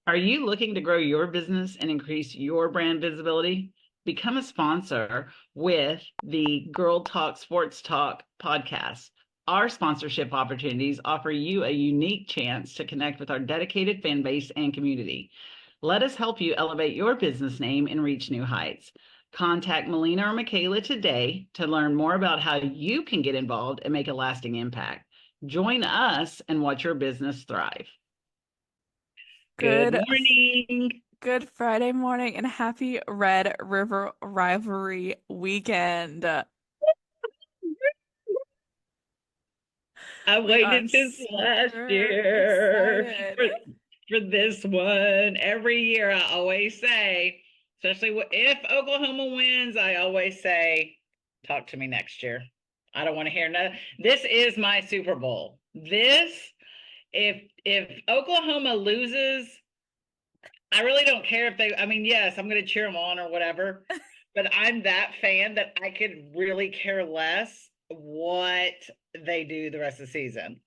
Are you looking to grow your business and increase your brand visibility? Become a sponsor with the Girl Talk Sports Talk podcast. Our sponsorship opportunities offer you a unique chance to connect with our dedicated fan base and community. Let us help you elevate your business name and reach new heights. Contact Melina or Mikayla today to learn more about how you can get involved and make a lasting impact. Join us and watch your business thrive. Good Good, morning. good Friday morning and happy Red River Rivalry weekend. I We are waited since last super year excited. for this one. Every year, I always say, especially if Oklahoma wins, I always say, talk to me next year. I don't want to hear nothing. This is my Super Bowl. If Oklahoma loses, I really don't care if they, I mean, yes, I'm going to cheer them on or whatever, but I'm that fan that I could really care less what they do the rest of the season.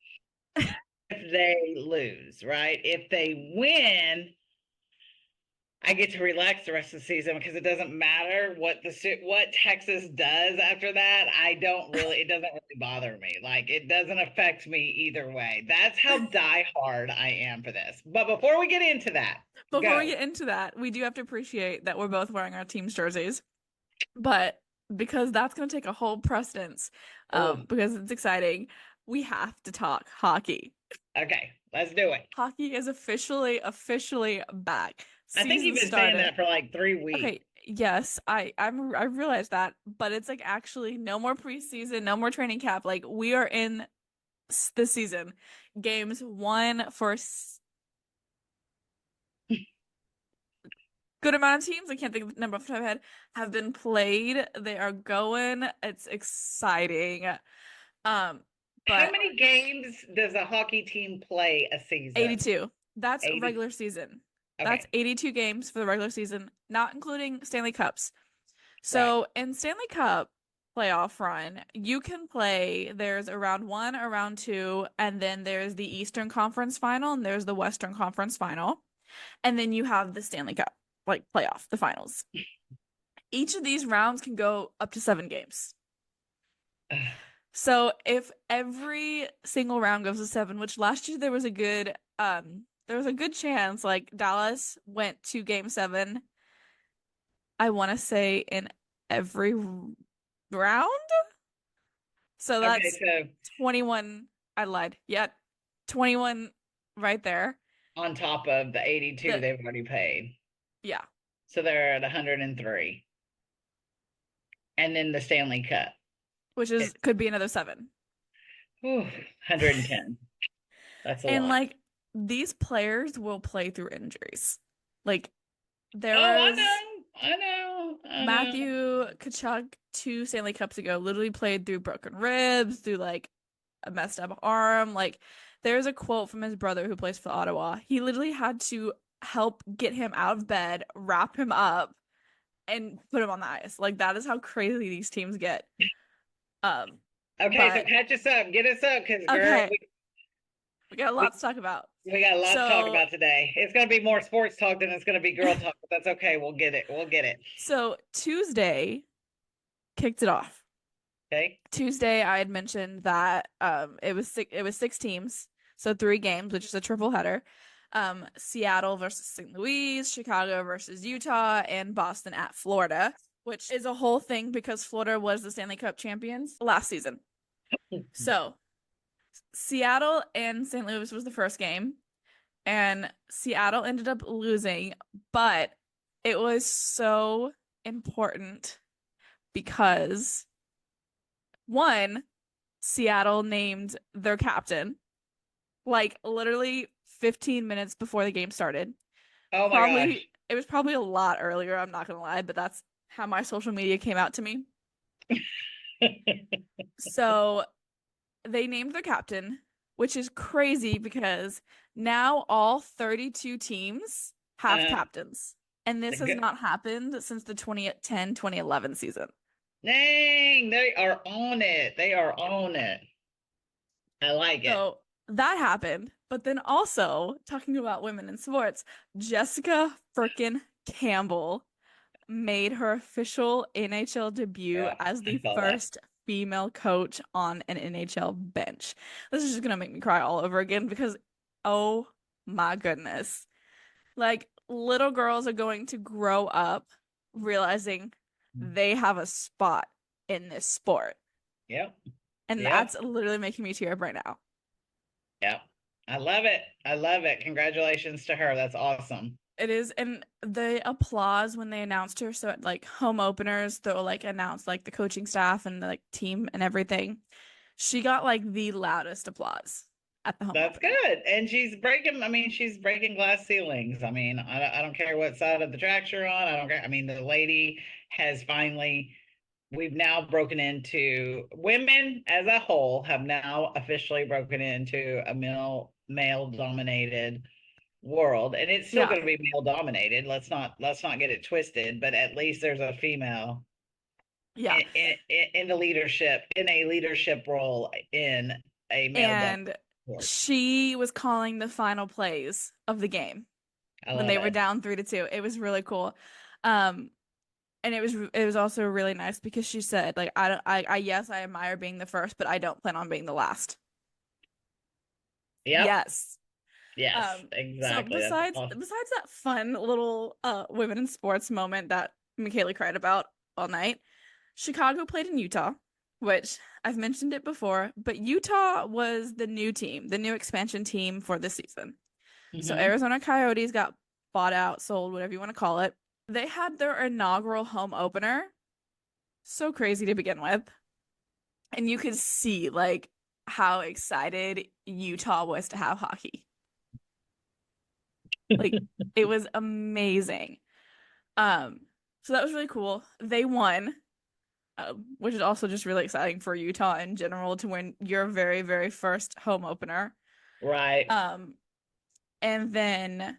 If they lose, right? If they win, I get to relax the rest of the season because it doesn't matter what Texas does after that. It doesn't really bother me. Like it doesn't affect me either way. That's how diehard I am for this. But before we get into that, Before we go. get into that, we do have to appreciate that we're both wearing our team's jerseys, but because that's going to take a whole precedence, Ooh, because it's exciting, we have to talk hockey. okay, let's do it. Hockey is officially back. I think Season you've been saying started. that for like 3 weeks. Okay, yes, I realized that, but it's like actually no more preseason, no more training camp. Like we are in the season. Games one for good amount of teams. I can't think of the number off the top of my head have been played. They are going. It's exciting. Um, How but many games does a hockey team play a season? 82. That's 80. regular season. That's Okay, 82 games for the regular season, not including Stanley Cups. right. So in Stanley Cup playoff run, you can play, there's a round one, a round two, and then there's the Eastern Conference final, and there's the Western Conference final. And then you have the Stanley Cup, like playoff, the finals. Each of these rounds can go up to 7 games. So if every single round goes to 7, which last year there was a good chance like Dallas went to game 7, I want to say in every round. So Okay, that's so 21. I lied. Yeah, 21 right there. on top of the 82 The they've already paid. yeah, So they're at 103. And then the Stanley Cup. which is It's could be another 7. 110. That's a And lot. like these players will play through injuries. Like there Oh, I was know. I know. I know. Matthew Tkachuk 2 Stanley Cups ago literally played through broken ribs, through like a messed up arm. Like there's a quote from his brother who plays for Ottawa. He literally had to help get him out of bed, wrap him up, and put him on the ice. Like that is how crazy these teams get. Um, Okay, so but catch us up. Get us up because, girl, okay, we got a lot to we, talk about. we got a lot to talk So about today. It's going to be more sports talk than it's going to be girl talk, but that's okay. We'll get it. We'll get it. so Tuesday kicked it off. Okay. Tuesday, I had mentioned that it was 6 teams, so 3 games, which is a triple header. Seattle versus St. Louis, Chicago versus Utah, and Boston at Florida, which is a whole thing because Florida was the Stanley Cup champions last season. So Seattle and St. Louis was the first game, and Seattle ended up losing, but it was so important because one, Seattle named their captain like literally 15 minutes before the game started. Oh my gosh. Probably it was probably a lot earlier, I'm not gonna lie, but that's how my social media came out to me. So they named their captain, which is crazy because now all 32 teams have uh, captains. And this has not happened since the 2010-2011 season. Dang, they are on it. They are on it. I like it. So that happened. But then also talking about women in sports, Jessica frickin' Campbell made her official NHL debut Yeah, as I the saw that. first female coach on an NHL bench. This is just gonna make me cry all over again because, oh my goodness. Like, little girls are going to grow up realizing they have a spot in this sport. Yep. And Yep. that's literally making me tear up right now. Yep. I love it. I love it. Congratulations to her. That's awesome. It is, and the applause when they announced her. So at like home openers, they'll like announce like the coaching staff and the like team and everything. She got like the loudest applause at the home That's opener. good. And she's breaking glass ceilings. I don't care what side of the tracks you're on. I don't care. I mean, the lady has finally, we've now broken into, women as a whole have now officially broken into a male dominated world. And it's still Yeah, going to be male dominated. Let's not get it twisted, but at least there's a female yeah. in the leadership, in a leadership role in a male dominated And sport. she was calling the final plays of the game I when love they were it. down 3-2. It was really cool. Um, and it was also really nice because she said like I don't I yes, I admire being the first, but I don't plan on being the last. Yep. Yes. Yes, So exactly. That's besides awesome. that fun little women in sports moment that Mikayla cried about all night, Chicago played in Utah, which I've mentioned it before, but Utah was the new team, the new expansion team for this season. So Hmm. Arizona Coyotes got bought out, sold, whatever you want to call it. They had their inaugural home opener. So crazy to begin with. And you could see like how excited Utah was to have hockey. Like it was amazing. Um, so that was really cool. They won, which is also just really exciting for Utah in general to win your very, very first home opener. Right. Um, and then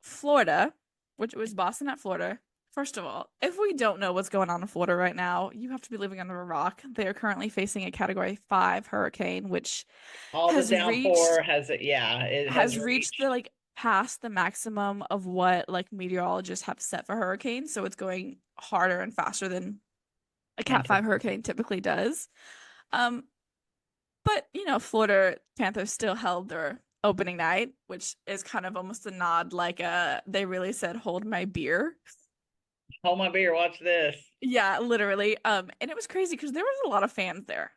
Florida, which was Boston at Florida. First of all, if we don't know what's going on in Florida right now, you have to be living under a rock. They are currently facing a Category 5 hurricane, which All the has reached downpour has it. Yeah, it has has reached the reached. like past the maximum of what like meteorologists have set for hurricanes. So it's going harder and faster than a Cat 5 hurricane typically does. Um, but Florida Panthers still held their opening night, which is kind of almost a nod, like they really said, "Hold my beer." Hold my beer. Watch this. Yeah, literally. And it was crazy because there was a lot of fans there.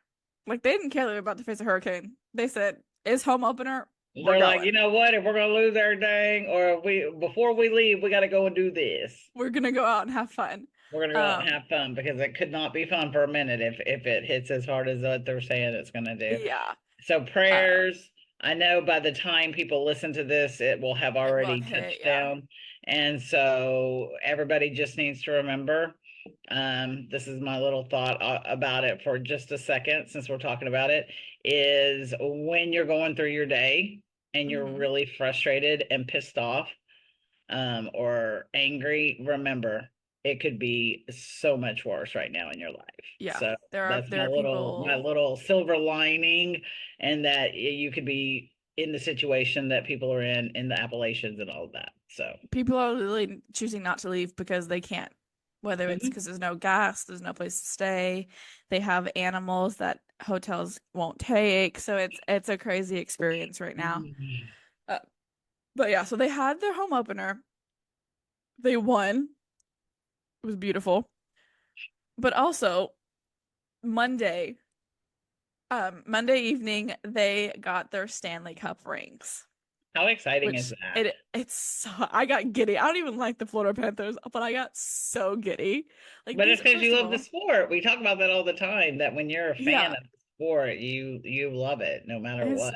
Like they didn't care they were about to face a hurricane. They said, "Is home opener? We're They're like, you going. know what? If we're gonna lose everything, or if we before we leave, we got to go and do this. We're gonna go out and have fun." We're gonna go out and Um, have fun because it could not be fun for a minute if it hits as hard as what they're saying it's gonna do. yeah. So Uh, prayers. I know by the time people listen to this, it will have it will already hit. touched Yeah. down. And so everybody just needs to remember. This is my little thought about it for just a second, since we're talking about it, is when you're going through your day and you're Hmm. really frustrated and pissed off, or angry, remember it could be so much worse right now in your life. Yeah. So that's There are my people. little silver lining, and that you could be in the situation that people are in the Appalachians and all of that. So People are literally choosing not to leave because they can't. Whether it's mhm. because there's no gas, there's no place to stay, they have animals that hotels won't take. So it's a crazy experience right now. Uh, but yeah, so they had their home opener. They won. It was beautiful. But also Monday, Monday evening, they got their Stanley Cup rings. How exciting is Which that? it's so I got giddy. I don't even like the Florida Panthers, but I got so giddy. Like But these, it's because first you of love the all, sport. We talk about that all the time, that when you're a fan yeah, of the sport, you love it no matter it's what.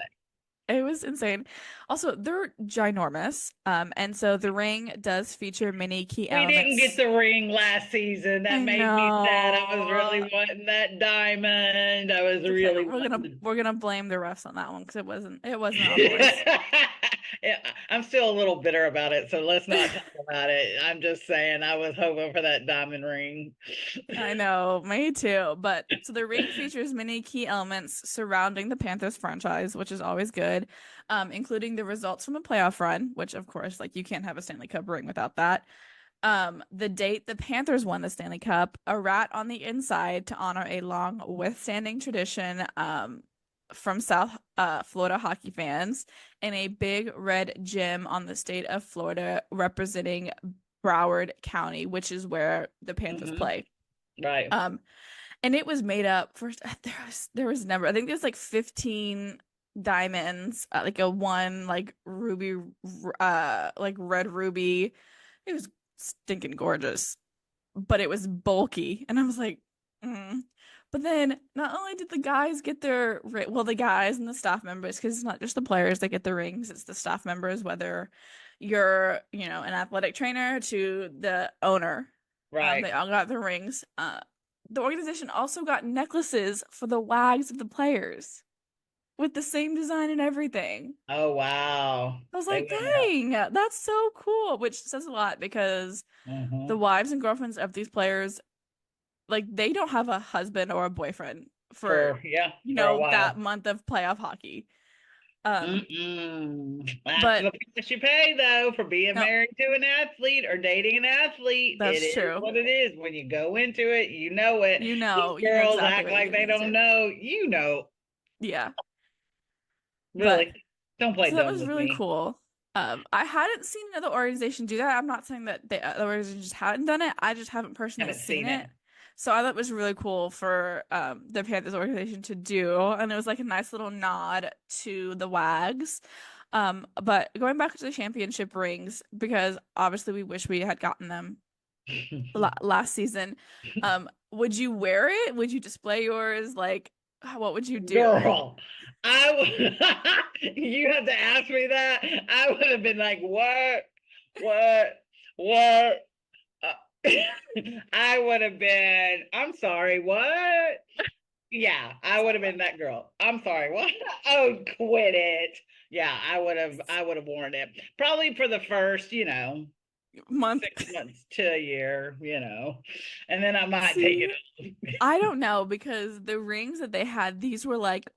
it was insane. Also, they're ginormous. And so the ring does feature many key We didn't get elements. the ring last season. That I made me sad. I was know. really wanting that diamond. I was It's okay. really wanting We're gonna blame the refs on that one because it wasn't on the list. Yeah, I'm still a little bitter about it, so let's not talk about it. I'm just saying I was hoping for that diamond ring. I know, me too. But so the ring features many key elements surrounding the Panthers franchise, which is always good, including the results from a playoff run, which of course, like you can't have a Stanley Cup ring without that. The date the Panthers won the Stanley Cup, a rat on the inside to honor a long withstanding tradition, from South Florida hockey fans, and a big red gem on the state of Florida representing Broward County, which is where the Panthers Hmm. play. Right. Um, and it was made up for there was number. I think there's like 15 diamonds, like a one like ruby, like red ruby. It was stinking gorgeous, but it was bulky, and I was like, mm. But then not only did the guys get their well, the guys and the staff members, because it's not just the players that get the rings, it's the staff members, whether you're, an athletic trainer to the owner. Right. They all got the rings. The organization also got necklaces for the wags of the players with the same design and everything. Oh wow. I was They like, went out. dang, that's so cool, which says a lot because the Hmm. wives and girlfriends of these players, like, they don't have a husband or a boyfriend for, For a that while. month of playoff hockey. Um, That's but the price you pay, though, for being no, married to an athlete or dating an athlete. It that's is true. what it is. When you go into it, you know it. These You know girls exactly act what you're like they getting don't into. know. You know, Yeah. But really. Don't play so that dumb was with really me. cool. I hadn't seen another organization do that. I'm not saying that the other organization just hadn't done it. I just haven't personally Haven't seen seen it. it. So I thought it was really cool for the Panthers organization to do, and it was like a nice little nod to the Wags. But going back to the championship rings, because obviously we wish we had gotten them last season. Would you wear it? Would you display yours? Like, what would you do? Girl, I would. You have to ask me that. I would have been like, what, what, what? Uh, I would have been. I'm sorry. What? Yeah, I would have been that girl. I'm sorry. What? Oh, quit it. Yeah, I would have. I would have worn it probably for the first, Month. 6 months to a year, and then I might take it See, I don't know because the rings that they had, these were like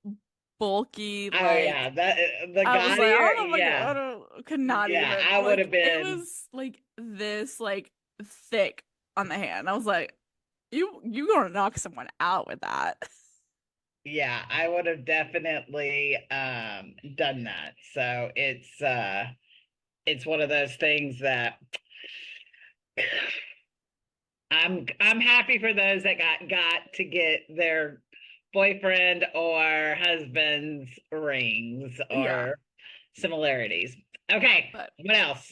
bulky, Oh yeah, like that the I was like, I gaudier. don't know, like Yeah, I don't could not yeah. even I would like have it been. was like this like thick on the hand. I was like, you gonna knock someone out with that. Yeah, I would have definitely done that. So it's one of those things that I'm happy for those that got to get their boyfriend or husband's rings Yeah. or similarities. Okay, But what else?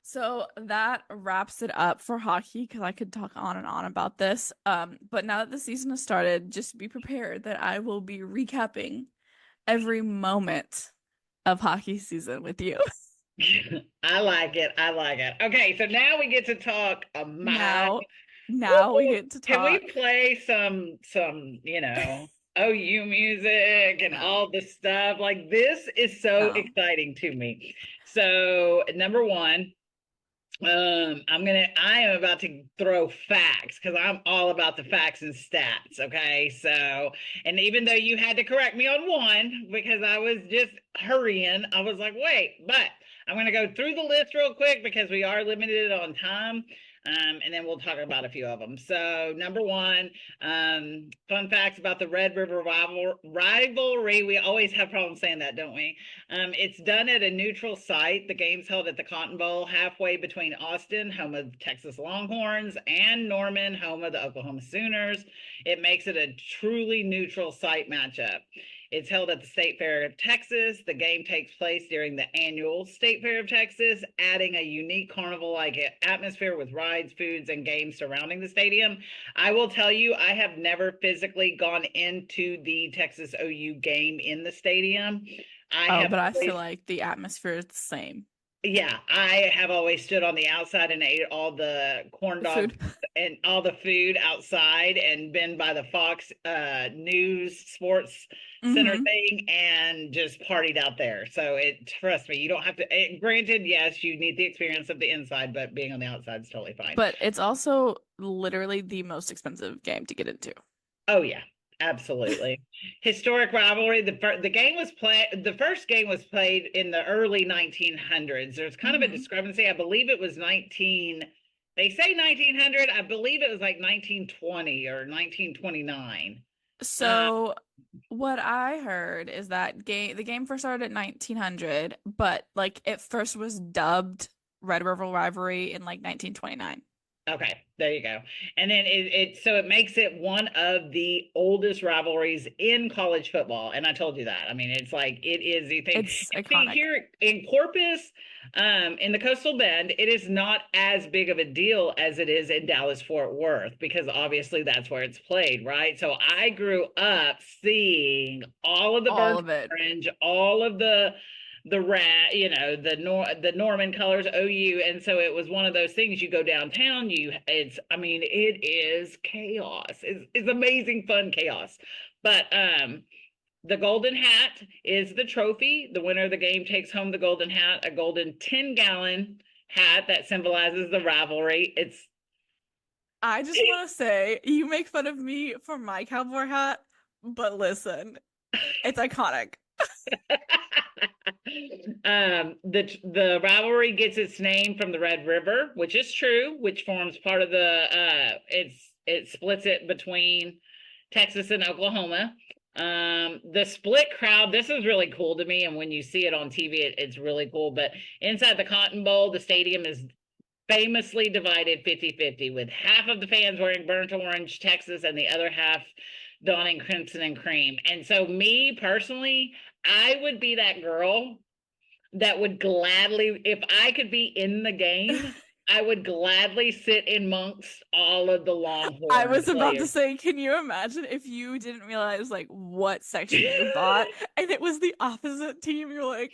so that wraps it up for hockey because I could talk on and on about this. But now that the season has started, just be prepared that I will be recapping every moment of hockey season with you. I like it. I like it. Okay, so now we get to talk my. Now, now we get to Can we talk. play OU music and No, all the stuff? Like this is so no. exciting to me. So number one, I am about to throw facts because I'm all about the facts and stats. Okay. So, and even though you had to correct me on one because I was just hurrying, I was like, wait, but I'm going to go through the list real quick because we are limited on time. And then we'll talk about a few of them. So, number one, fun facts about the Red River Rivalry. We always have problems saying that, don't we? It's done at a neutral site. The game's held at the Cotton Bowl, halfway between Austin, home of Texas Longhorns, and Norman, home of the Oklahoma Sooners. It makes it a truly neutral site matchup. It's held at the State Fair of Texas. The game takes place during the annual State Fair of Texas, adding a unique carnival like atmosphere with rides, foods, and games surrounding the stadium. I will tell you, I have never physically gone into the Texas OU game in the stadium. I Oh, have but I feel always, like the atmosphere is the same. Yeah, I have always stood on the outside and ate all the corn dogs Food. and all the food outside and been by the Fox News Sports Center Hmm. thing and just partied out there. So trust me, you don't have to. Granted, yes, you need the experience of the inside, but being on the outside is totally fine. But it's also literally the most expensive game to get into. Oh yeah, absolutely. Historic rivalry. The first game was played in the early 1900s. There's kind of a Hmm. discrepancy. I believe it was 19. They say 1900. I believe it was like 1920 or 1929. So what I heard is that the game first started at 1900, but like it first was dubbed Red River Rivalry in like 1929. Okay, there you go. And then so it makes it one of the oldest rivalries in college football. And I told you that. I mean, it's like it is the thing. It's And see, iconic. here in Corpus, in the Coastal Bend, it is not as big of a deal as it is in Dallas Fort Worth because obviously that's where it's played, right? So I grew up seeing all of the All burnt of it. orange, all of the rat, the Norman colors, OU, and so it was one of those things. You go downtown, I mean, it is chaos. It's amazing fun chaos, but the golden hat is the trophy. The winner of the game takes home the golden hat, a golden 10-gallon hat that symbolizes the rivalry. I just want to say you make fun of me for my cowboy hat, but listen, it's iconic. The rivalry gets its name from the Red River, which is true, which forms part of it splits it between Texas and Oklahoma. The split crowd, this is really cool to me, and when you see it on TV, it's really cool. But inside the Cotton Bowl, the stadium is famously divided 50-50, with half of the fans wearing burnt orange Texas and the other half donning crimson and cream. And so me personally, I would be that girl that would gladly, if I could be in the game, I would gladly sit in amongst all of the I Longhorn was about to players. say, can you imagine if you didn't realize like what section you bought and it was the opposite team? You're like,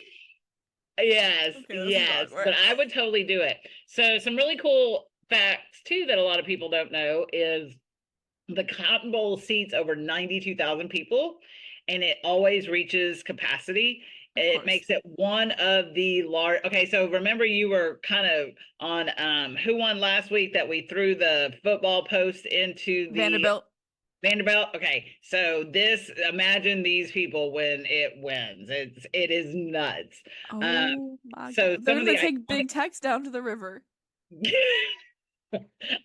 Yes, okay, this is yes, but awkward. I would totally do it. So some really cool facts too that a lot of people don't know is the Cotton Bowl seats over 92,000 people, and it always reaches capacity. Of It course. makes it one of the large. Okay, so remember you were kind of on who won last week that we threw the football post into the Vanderbilt. Vanderbilt. Okay, so imagine these people when it wins. It is nuts. Um, Oh my so God. They're some of gonna the take iconic. Big Tex down to the river.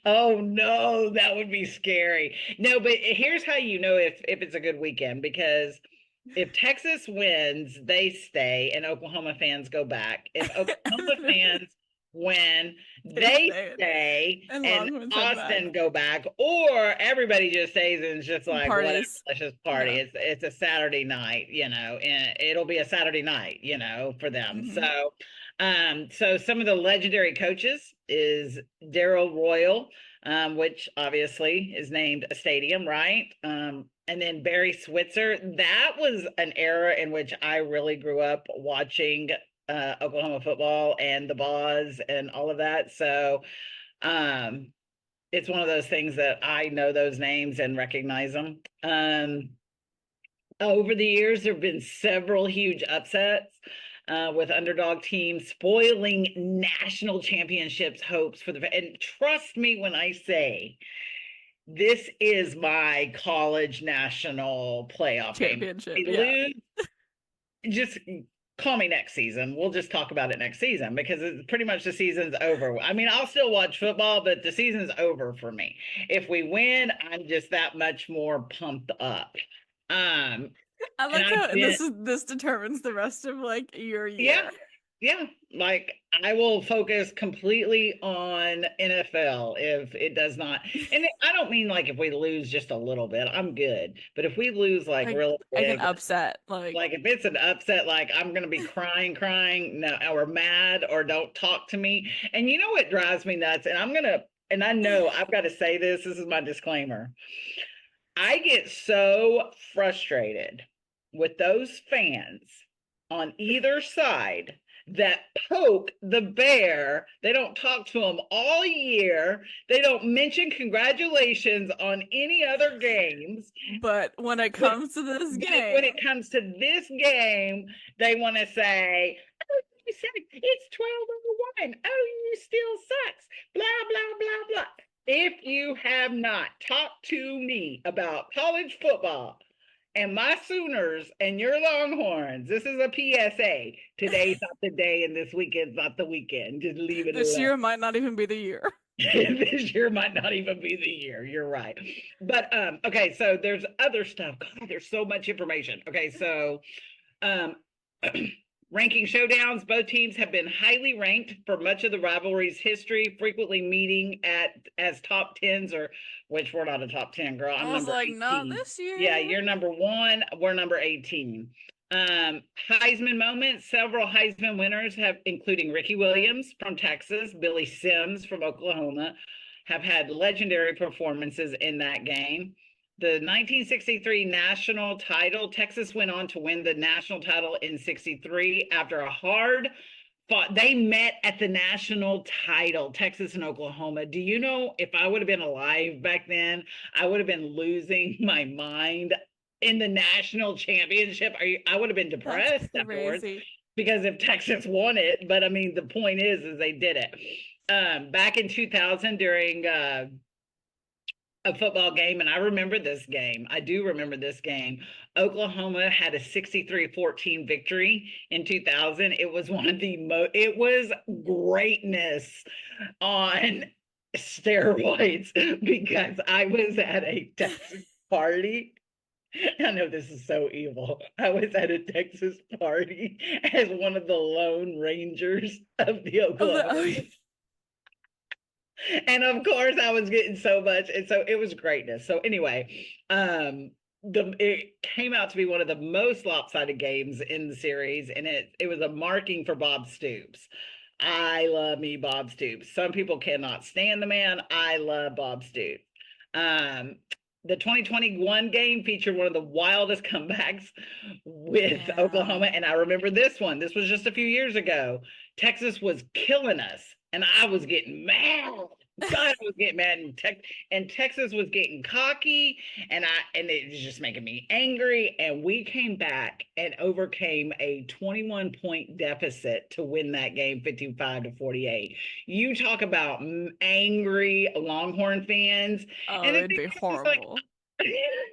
Oh no, that would be scary. No, but here's how you know if it's a good weekend, because if Texas wins, they stay and Oklahoma fans go back. If Oklahoma fans win, They they stay stay and and Longhorns head Austin back go back, or everybody just stays and it's just and like whatever, parties. let's just party. Yeah. It's a Saturday night, and it'll be a Saturday night, for them. Hmm. So some of the legendary coaches is Daryl Royal, which obviously is named a stadium, right? And then Barry Switzer. That was an era in which I really grew up watching Oklahoma football and the Boz and all of that. So um, it's one of those things that I know those names and recognize them. Over the years, there have been several huge upsets with underdog teams spoiling national championships hopes for the. And trust me when I say this is my college national playoff game. Championship. If we Yeah. lose, just call me next season. We'll just talk about it next season because it's pretty much the season's over. I mean, I'll still watch football, but the season's over for me. If we win, I'm just that much more pumped up. Um, I and like I've how been, this determines the rest of like your yeah, year. yeah. Like I will focus completely on NFL if it does not. And I don't mean like if we lose just a little bit, I'm good. But if we lose like really Like an big, upset. like if it's an upset, like I'm gonna be crying, no, or mad, or don't talk to me. And you know what drives me nuts? And I know I've got to say this. This is my disclaimer. I get so frustrated with those fans on either side that poke the bear. They don't talk to him all year. They don't mention congratulations on any other games. But when it But comes to this when game, it comes to this game, they want to say, "Oh, you said it's 12-1. Oh, you still sucks." Blah blah blah blah. If you have not talked to me about college football and my Sooners and your Longhorns, this is a PSA. Today's not the day, and this weekend's not the weekend. Just leave it this alone. year might not even be the year. This year might not even be the year. You're right. But okay, so there's other stuff. God, there's so much information. Okay, so um ranking showdowns, both teams have been highly ranked for much of the rivalry's history, frequently meeting at as top tens, or which we're not a top 10, girl. I'm I was number like, 18. not this year. Yeah, you're number 1, we're number 18. Heisman moments, several Heisman winners have, including Ricky Williams from Texas, Billy Sims from Oklahoma, have had legendary performances in that game. The 1963 national title, Texas went on to win the national title in 63 after a hard fought. They met at the national title, Texas and Oklahoma. Do you know, if I would have been alive back then, I would have been losing my mind in the national championship. I would have been depressed afterwards because if Texas won it. But I mean, the point is they did it. Back in 2000 during a football game, and I remember this game. I do remember this game. Oklahoma had a 63-14 victory in 2000. It was one of the it was greatness on steroids because I was at a Texas party. I know this is so evil. I was at a Texas party as one of the Lone Rangers of the Oklahoma. And of course I was getting so much, and so it was greatness. So anyway, it came out to be one of the most lopsided games in the series, and it was a marking for Bob Stoops. I love me Bob Stoops. Some people cannot stand the man. I love Bob Stoops. The 2021 game featured one of the wildest comebacks with Oklahoma, and I remember this one. This was just a few years ago. Texas was killing us, and I was getting mad. God, I was getting mad, and Texas was getting cocky, and it was just making me angry. And we came back and overcame a 21-point deficit to win that game, 55-48. You talk about angry Longhorn fans. Oh, and it'd be horrible.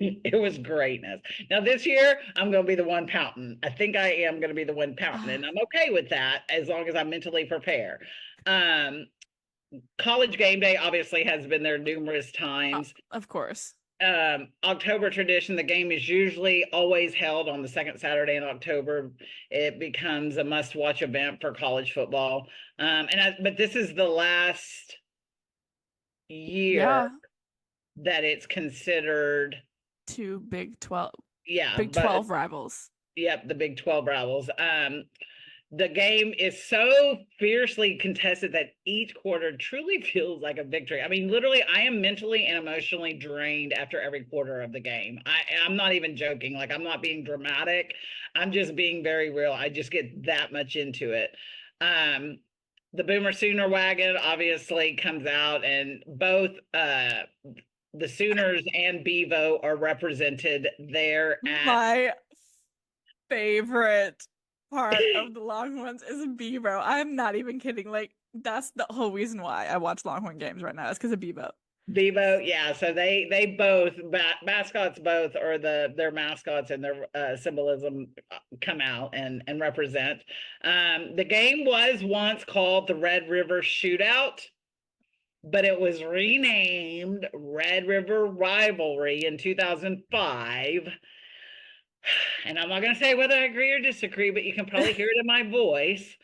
It was greatness. Now this year, I'm going to be the one pouting. I think I am going to be the one pouting, and I'm okay with that as long as I mentally prepare. College game day obviously has been there numerous times. Of course. October tradition, the game is usually always held on the second Saturday in October. It becomes a must-watch event for college football. But this is the last year that it's considered 2 Big 12. Yeah, Big 12 rivals. Yep, the Big 12 rivals. The game is so fiercely contested that each quarter truly feels like a victory. I mean, literally, I am mentally and emotionally drained after every quarter of the game. I'm not even joking. Like, I'm not being dramatic. I'm just being very real. I just get that much into it. The Boomer Sooner wagon obviously comes out, and both the Sooners and Bevo are represented there. My favorite part of the Longhorns is Bevo. I'm not even kidding. Like, that's the whole reason why I watch Longhorn games right now. It's because of Bevo. Bevo, yeah. So they both mascots, both, or their mascots and their symbolism come out and represent. The game was once called the Red River Shootout, but it was renamed Red River Rivalry in 2005. And I'm not going to say whether I agree or disagree, but you can probably hear it in my voice,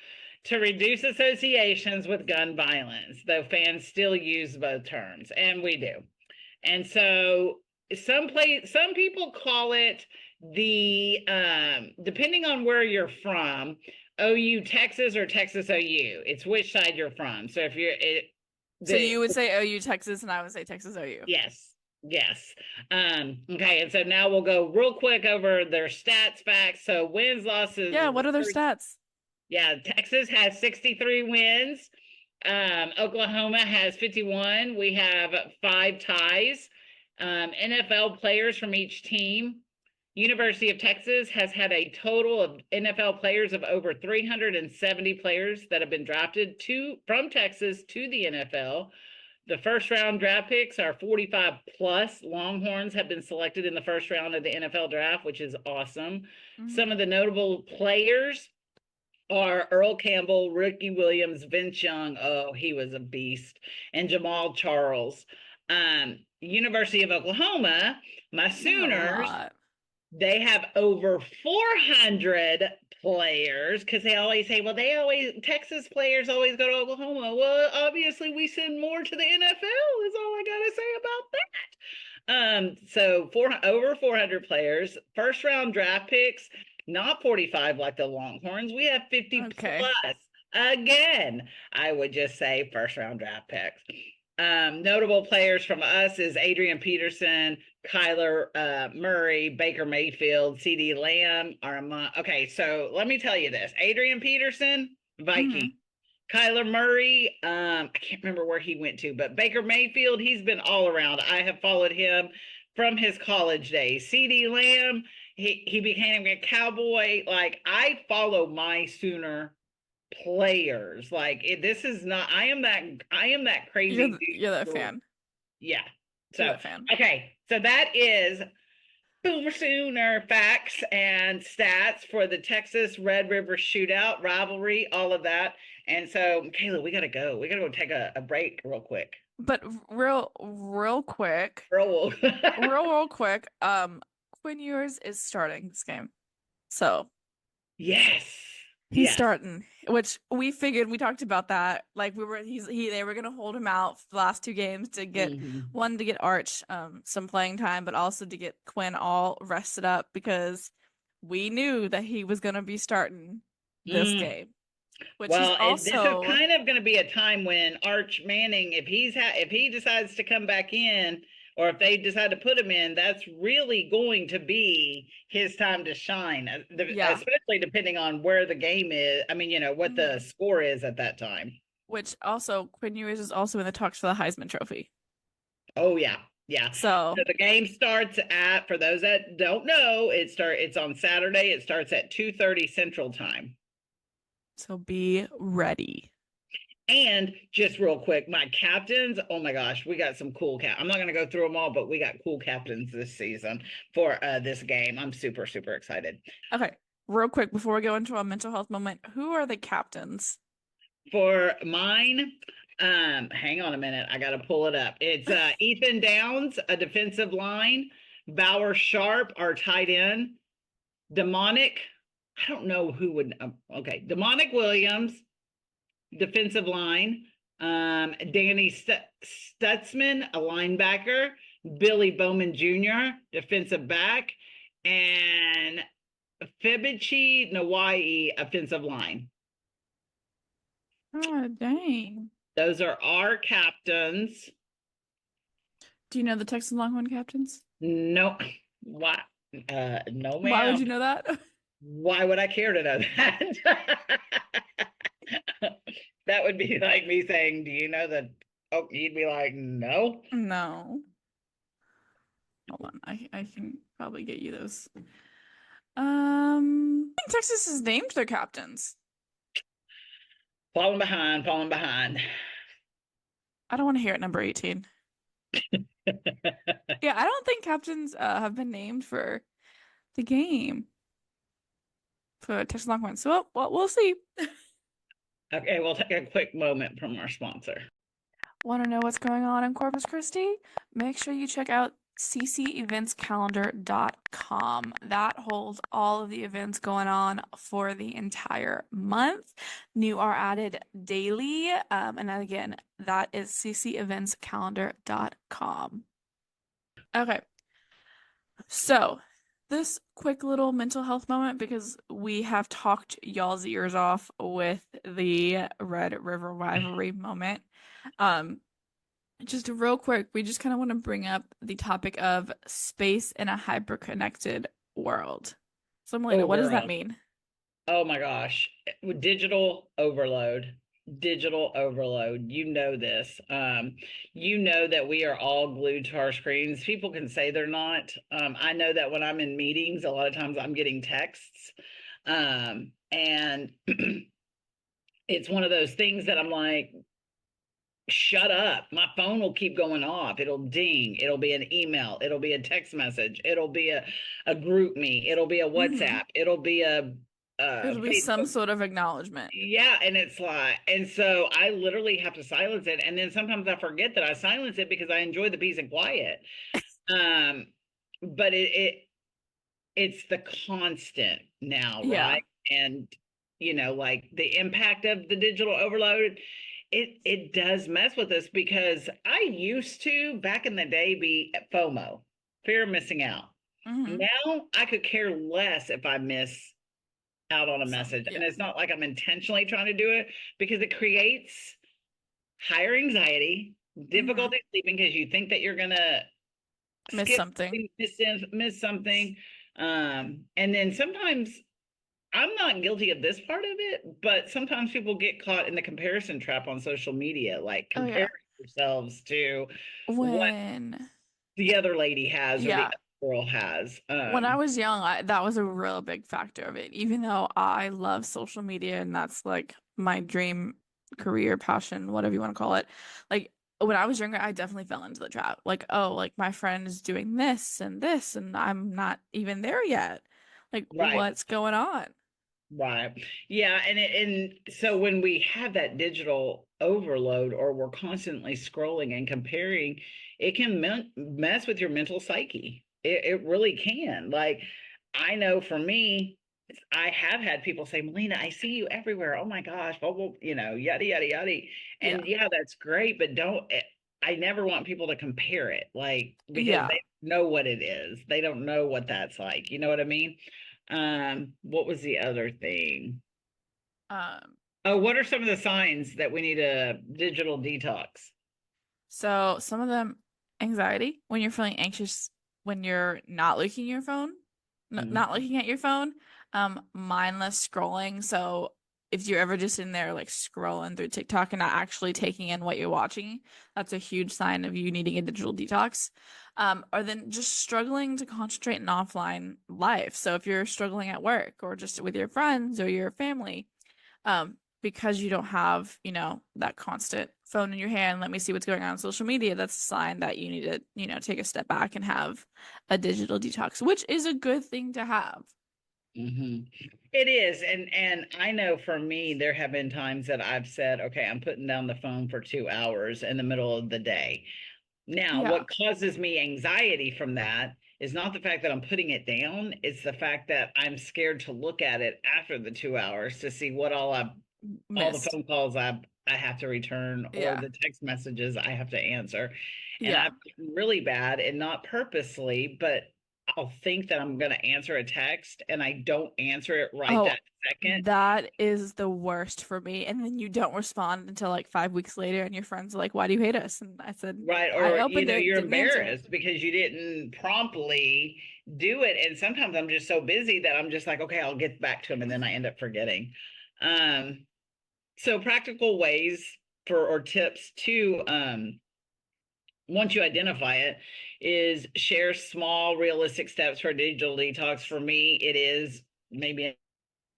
to reduce associations with gun violence, though fans still use both terms, and we do. And so some people call it the, depending on where you're from, OU Texas or Texas OU. It's which side you're from. So if you're... So you would say OU Texas, and I would say Texas OU. Yes. Okay, and so now we'll go real quick over their stats, facts. So wins, losses. Yeah, what are their stats? Yeah, Texas has 63 wins. Oklahoma has 51. We have 5 ties. NFL players from each team. University of Texas has had a total of NFL players of over 370 players that have been drafted from Texas to the NFL. The first round draft picks are 45 plus. Longhorns have been selected in the first round of the NFL draft, which is awesome. Some of the notable players are Earl Campbell, Ricky Williams, Vince Young. Oh, he was a beast. And Jamal Charles. University of Oklahoma, my Sooners, they have over 400 players because they always say, well, Texas players always go to Oklahoma. Well, obviously, we send more to the NFL, is all I got to say about that. So over 400 players, first round draft picks, not 45 like the Longhorns. We have 50 plus. Again, I would just say first round draft picks. Notable players from us is Adrian Peterson, Kyler Murray, Baker Mayfield, CD Lamb are among. Okay, so let me tell you this: Adrian Peterson, Viking. Kyler Murray, I can't remember where he went to, but Baker Mayfield, he's been all around. I have followed him from his college days. CD Lamb, he became a Cowboy. Like, I follow my Sooner players. Like, this is not. I am that crazy. You're that fan. Yeah. So okay, so that is Boomer Sooner facts and stats for the Texas Red River Shootout rivalry, all of that. And so, Mikayla, we gotta go. We gotta go take a break real quick. But real quick. real quick. Quinn Ewers is starting this game. So yes. He's starting, which we figured, we talked about that. Like they were gonna hold him out for the last 2 games to get one, to get Arch some playing time, but also to get Quinn all rested up, because we knew that he was gonna be starting this game. Which this is kind of going to be a time when Arch Manning, if he decides to come back in, or if they decide to put him in, that's really going to be his time to shine, especially depending on where the game is. I mean, what the score is at that time. Which also, Quinn Ewers is also in the talks for the Heisman Trophy. Oh, yeah. Yeah. So the game starts at, for those that don't know, it's on Saturday. It starts at 2:30 Central Time. So be ready. And just real quick, my captains, oh my gosh, we got some cool I'm not going to go through them all, but we got cool captains this season for this game. I'm super, super excited. Okay, real quick, before we go into our mental health moment, who are the captains? For mine, hang on a minute. I got to pull it up. It's Ethan Downs, a defensive line, Bauer Sharp, our tight end, Demonic, I don't know who would, okay, Demonic Williams, defensive line, Danny Stutzman, a linebacker, Billy Bowman Jr., defensive back, and Fibichi Nawai, offensive line. Oh, dang. Those are our captains. Do you know the Texas Longhorn captains? No. What? No, ma'am. Why would you know that? Why would I care to know that? That would be like me saying, do you know that? Oh, you'd be like, no. No. Hold on. I can probably get you those. I think Texas has named their captains. Falling behind. I don't want to hear it, number 18. Yeah, I don't think captains have been named for the game for Texas Longhorns. So, well, we'll see. Okay, we'll take a quick moment from our sponsor. Want to know what's going on in Corpus Christi? Make sure you check out cceventscalendar.com. That holds all of the events going on for the entire month. New are added daily. And again, that is cceventscalendar.com. Okay. So this quick little mental health moment, because we have talked y'all's ears off with the Red River Rivalry moment. Just real quick, we just kind of want to bring up the topic of space in a hyper-connected world. So, Melina, what does that mean? Oh my gosh. Digital overload. Digital overload. You know this. You know that we are all glued to our screens. People can say they're not. I know that when I'm in meetings, a lot of times I'm getting texts. And it's one of those things that I'm like, shut up. My phone will keep going off. It'll ding. It'll be an email. It'll be a text message. It'll be a group me. It'll be a Mm-hmm. WhatsApp. It'll be a It'll be some Facebook. sort of acknowledgement. Yeah, and it's like, and so I literally have to silence it, and then sometimes I forget that I silence it because I enjoy the peace and quiet. Um, but it's the constant now, Yeah. right? And like the impact of the digital overload, it does mess with us because I used to back in the day be FOMO, fear of missing out. Mm-hmm. Now I could care less if I miss out on a message. And Yeah. it's not like I'm intentionally trying to do it because it creates higher anxiety, Mm-hmm. difficulty sleeping because you think that you're gonna Miss skip something. something, miss something. And then sometimes I'm not guilty of this part of it, but sometimes people get caught in the comparison trap on social media, like Oh yeah. comparing themselves to what When the other lady has or the yeah, other girl has. when I was young, that was a real big factor of it. Even though I love social media and that's like my dream career, passion, whatever you want to call it. Like when I was younger, I definitely fell into the trap. Like, oh, like my friend is doing this, and I'm not even there yet. Like, Right. what's going on? Right. Yeah, and so when we have that digital overload or we're constantly scrolling and comparing, it can mess with your mental psyche. It really can. Like I know for me, I have had people say, "Melina, I see you everywhere. Oh my gosh, well, yada yada yada." Yeah. And yeah, that's great, but don't I never want people to compare it, like because Yeah. they know what it is. They don't know what that's like. You know what I mean? What was the other thing? Um, Oh, what are some of the signs that we need a digital detox? so some of them, anxiety, when you're feeling anxious when you're not looking at your phone, not Mhm. looking at your phone, mindless scrolling. So if you're ever just in there like scrolling through TikTok and not actually taking in what you're watching, that's a huge sign of you needing a digital detox. Or then just struggling to concentrate in offline life. So if you're struggling at work or just with your friends or your family, because you don't have, that constant phone in your hand, let me see what's going on social media, that's a sign that you need to, take a step back and have a digital detox, which is a good thing to have. Mhm. It is, and I know for me, there have been times that I've said, "Okay, I'm putting down the phone for 2 hours in the middle of the day." Now, Yeah. what causes me anxiety from that is not the fact that I'm putting it down; it's the fact that I'm scared to look at it after the 2 hours to see what all the Missed. phone calls I have to return or Yeah. the text messages I have to answer. And Yeah. I've gotten really bad and not purposely, but I'll think that I'm going to answer a text and I don't answer it right Oh, that second. that is the worst for me. And then you don't respond until like 5 weeks later, and your friends are like, "Why do you hate us?" And I said, Right. "I Or, opened it, you're didn't answer." embarrassed because you didn't promptly do it. And sometimes I'm just so busy that I'm just like, okay, I'll get back to him. And then I end up forgetting. Um, so practical ways or tips to once you identify it, is share small, realistic steps for digital detox. For me, it is maybe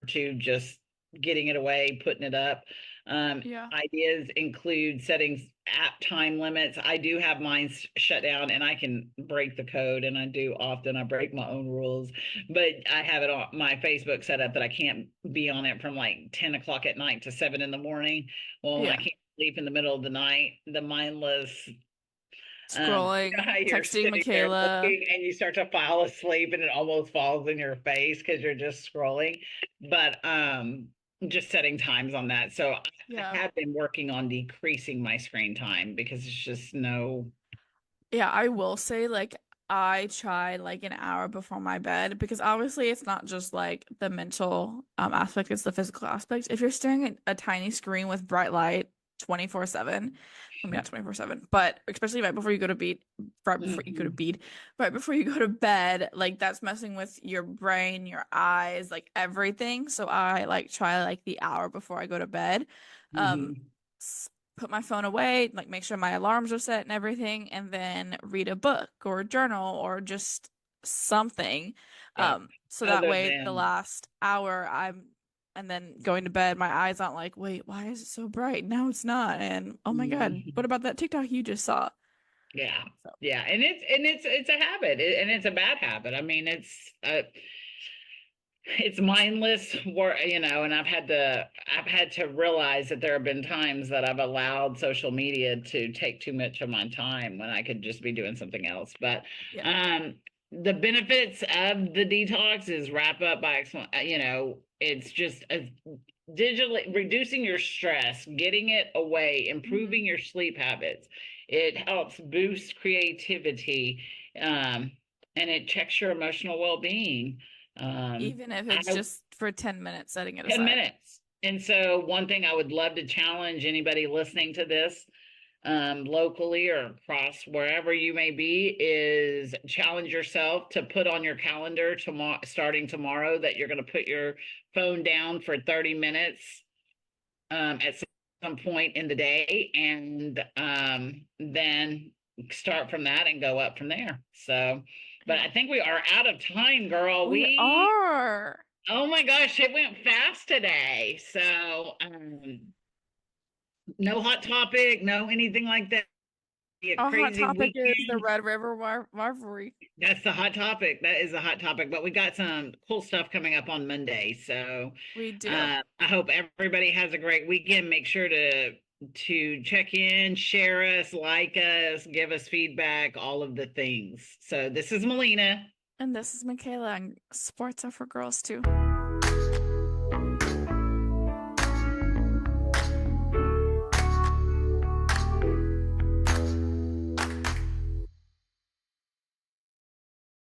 to just getting it away, putting it up. Yeah. Ideas include setting app time limits. I do have mine shut down and I can break the code, and I do often. I break my own rules, but I have it on my Facebook set up that I can't be on it from like 10 o'clock at night to 7 in the morning. Well, I Yeah. can't sleep in the middle of the night. The mindless Scrolling, you're texting sitting there Mikayla. looking and you start to fall asleep and it almost falls in your face because you're just scrolling. But just setting times on that. So I Yeah. have been working on decreasing my screen time because it's just no. Yeah, I will say like I try like an hour before my bed because obviously it's not just like the mental aspect, it's the physical aspect. If you're staring at a tiny screen with bright light, 24/7. I mean, not 24/7, but especially right before you go to bed, right before you go to Mhm. bed, right before you go to bed, like that's messing with your brain, your eyes, like everything. So I like try like the hour before I go to bed. Um, Mhm. put my phone away, like make sure my alarms are set and everything, and then read a book or a journal or just something. Yep. So that Other way the than, last hour and then going to bed, my eyes aren't like, wait, why is it so bright? No, it's not. And oh my God, what Mhm. about that TikTok you just saw? Yeah. So Yeah. And it's a habit, and it's a bad habit. I mean, it's mindless work, and I've had to realize that there have been times that I've allowed social media to take too much of my time when I could just be doing something else. But yeah. um the benefits of the detox is wrap up by it's just digitally reducing your stress, getting it away, Hmm. improving your sleep habits. It helps boost creativity, um and it checks your emotional well-being. Even if it's I just for 10 minutes, setting it 10 aside. minutes. And so one thing I would love to challenge anybody listening to this, locally or across wherever you may be, is challenge yourself to put on your calendar tomorrow, starting tomorrow, that you're going to put your phone down for 30 minutes, at some point in the day, and then start from that and go up from there. So, but Yeah. I think we are out of time, girl. We are. Oh my gosh, it went fast today. So, no hot topic, no anything like that. Be a Our hot crazy topic is the weekend. Red River Rivalry. That's the hot topic. That is a hot topic. But we got some cool stuff coming up on Monday. So, We do. I hope everybody has a great weekend. Make sure to check in, share us, like us, give us feedback, all of the things. So this is Melina. And this is Mikayla, and sports are for girls too.